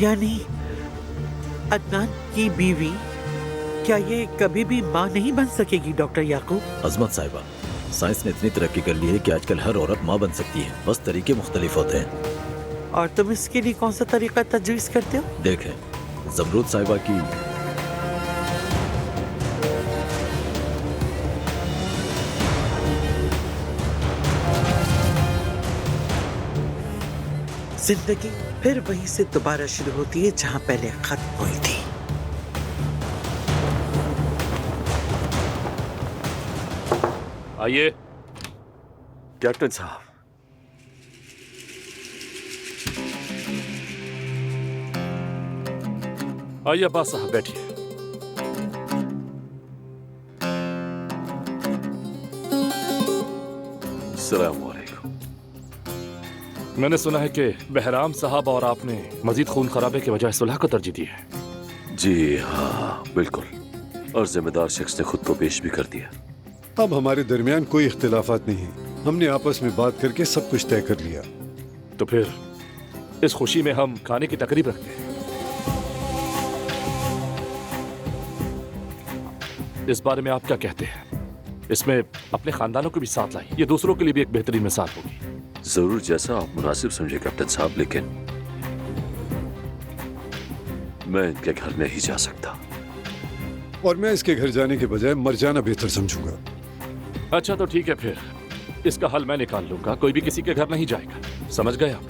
यानी अदनान की बीवी, क्या ये कभी भी माँ नहीं बन सकेगी डॉक्टर याकूब? अजमत साहिबा, साइंस ने इतनी तरक्की कर ली है कि आजकल हर औरत माँ बन सकती है, बस तरीके मुख्तलिफ होते हैं। और तुम इसके लिए कौन सा तरीका तजवीज़ करते हो? देखें, जमरूद साहिबा की जिंदगी फिर वहीं से दोबारा शुरू होती है जहां पहले खत्म हुई थी। आइए। कैप्टन साहब, आइए अब्बास साहब, बैठिए। अस्सलाम वालेकुम। मैंने सुना है कि बहराम साहब और आपने मजीद खून खराबे के बजाय सुलह को तरजीह दी है। जी हाँ, बिल्कुल। और जिम्मेदार शख्स ने खुद को पेश भी कर दिया। अब हमारे दरमियान कोई इख्तिलाफात नहीं, हमने आपस में बात करके सब कुछ तय कर लिया। तो फिर इस खुशी में हम खाने की तकरीब रखते हैं। इस बारे में आप क्या कहते हैं? इसमें अपने खानदानों को भी साथ लाइए, ये दूसरों के लिए भी एक बेहतरीन मिसाल होगी। जरूर, जैसा आप मुनासिब समझे कैप्टन साहब, लेकिन मैं इनके घर नहीं जा सकता। और मैं इसके घर जाने के बजाय मर जाना बेहतर समझूंगा। अच्छा तो ठीक है, फिर इसका हल मैं निकाल लूंगा। कोई भी किसी के घर नहीं जाएगा, समझ गए आप?